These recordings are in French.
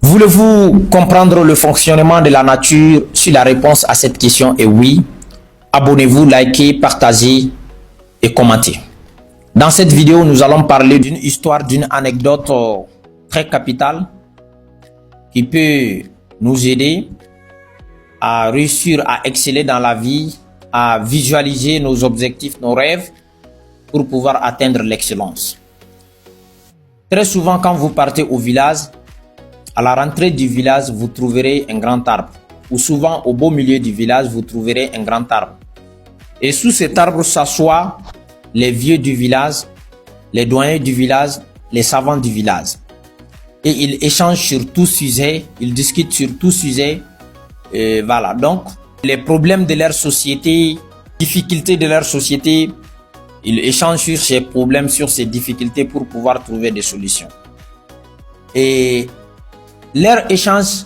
Voulez-vous comprendre le fonctionnement de la nature? Si la réponse à cette question est oui, abonnez-vous, likez, partagez et commentez. Dans cette vidéo, nous allons parler d'une histoire, d'une anecdote très capitale qui peut nous aider à réussir à exceller dans la vie, à visualiser nos objectifs, nos rêves pour pouvoir atteindre l'excellence. Très souvent, quand vous partez au village, à la rentrée du village, vous trouverez un grand arbre. Ou souvent, au beau milieu du village, vous trouverez un grand arbre. Et sous cet arbre s'assoient les vieux du village, les doyens du village, les savants du village. Et ils échangent sur tout sujet, ils discutent sur tout sujet. Et voilà, donc les problèmes de leur société, difficultés de leur société, ils échangent sur ces problèmes, sur ces difficultés pour pouvoir trouver des solutions. Et leur échange,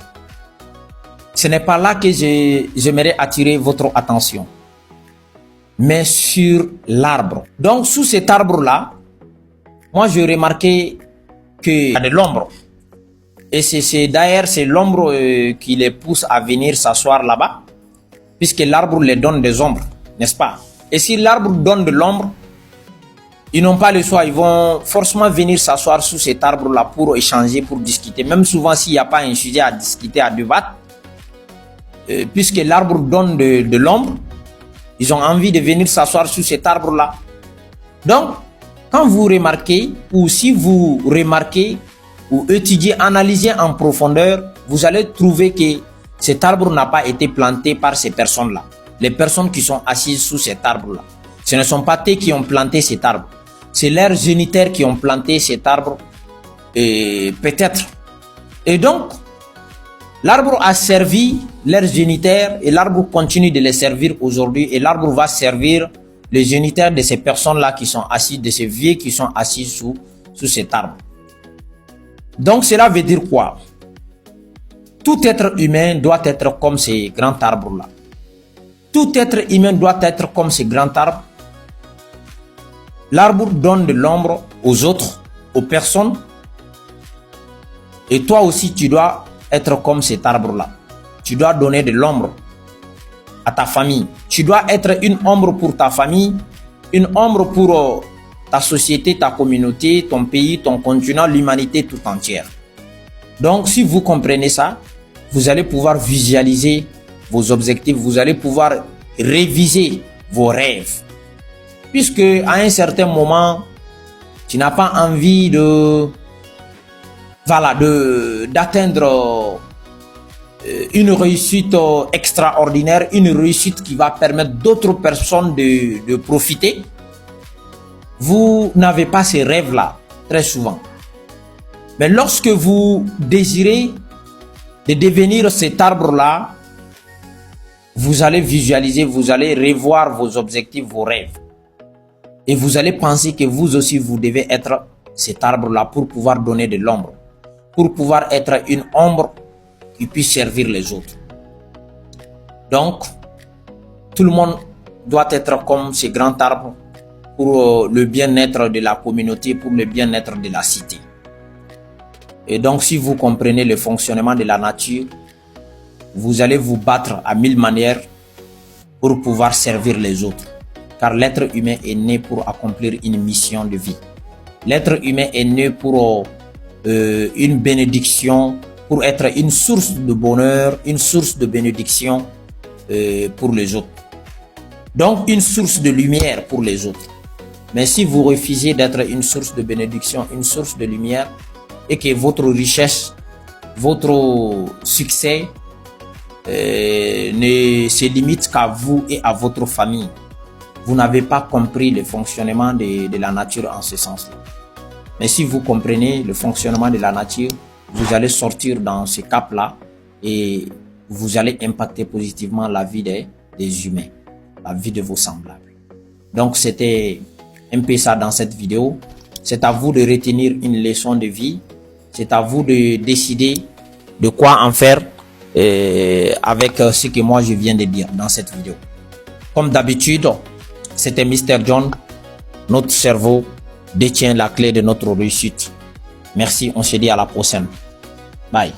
ce n'est pas là que j'aimerais attirer votre attention, mais sur l'arbre. Donc sous cet arbre-là, moi j'ai remarqué qu'il y a de l'ombre. Et c'est d'ailleurs l'ombre qui les pousse à venir s'asseoir là-bas, puisque l'arbre les donne des ombres, n'est-ce pas? Et si l'arbre donne de l'ombre, ils n'ont pas le choix, ils vont forcément venir s'asseoir sous cet arbre-là pour échanger, pour discuter. Même souvent s'il n'y a pas un sujet à discuter, à débattre, puisque l'arbre donne de l'ombre, ils ont envie de venir s'asseoir sous cet arbre-là. Donc, quand vous remarquez, ou si vous remarquez, ou étudiez, analysez en profondeur, vous allez trouver que cet arbre n'a pas été planté par ces personnes-là. Les personnes qui sont assises sous cet arbre-là. Ce ne sont pas eux qui ont planté cet arbre. C'est leurs géniteurs qui ont planté cet arbre, peut-être. Et donc, l'arbre a servi leurs géniteurs et l'arbre continue de les servir aujourd'hui. Et l'arbre va servir les géniteurs de ces personnes-là qui sont assises, de ces vieux qui sont assis sous cet arbre. Donc, cela veut dire quoi? Tout être humain doit être comme ces grands arbres-là. Tout être humain doit être comme ces grands arbres. L'arbre donne de l'ombre aux autres, aux personnes. Et toi aussi, tu dois être comme cet arbre-là. Tu dois donner de l'ombre à ta famille. Tu dois être une ombre pour ta famille, une ombre pour ta société, ta communauté, ton pays, ton continent, l'humanité tout entière. Donc, si vous comprenez ça, vous allez pouvoir visualiser vos objectifs, vous allez pouvoir réviser vos rêves. Puisque à un certain moment, tu n'as pas envie d'atteindre une réussite extraordinaire, une réussite qui va permettre d'autres personnes de profiter. Vous n'avez pas ces rêves-là, très souvent. Mais lorsque vous désirez de devenir cet arbre-là, vous allez visualiser, vous allez revoir vos objectifs, vos rêves. Et vous allez penser que vous aussi, vous devez être cet arbre-là pour pouvoir donner de l'ombre, pour pouvoir être une ombre qui puisse servir les autres. Donc, tout le monde doit être comme ces grands arbres pour le bien-être de la communauté, pour le bien-être de la cité. Et donc, si vous comprenez le fonctionnement de la nature, vous allez vous battre à 1000 manières pour pouvoir servir les autres. Car l'être humain est né pour accomplir une mission de vie. L'être humain est né pour une bénédiction, pour être une source de bonheur, une source de bénédiction pour les autres. Donc, une source de lumière pour les autres. Mais si vous refusez d'être une source de bénédiction, une source de lumière, et que votre richesse, votre succès ne se limite qu'à vous et à votre famille, vous n'avez pas compris le fonctionnement de la nature en ce sens-là. Mais si vous comprenez le fonctionnement de la nature, vous allez sortir dans ce cap-là et vous allez impacter positivement la vie des humains, la vie de vos semblables. Donc, c'était un peu ça dans cette vidéo. C'est à vous de retenir une leçon de vie. C'est à vous de décider de quoi en faire avec ce que moi je viens de dire dans cette vidéo. Comme d'habitude, c'était Mr. John. Notre cerveau détient la clé de notre réussite. Merci, on se dit à la prochaine. Bye.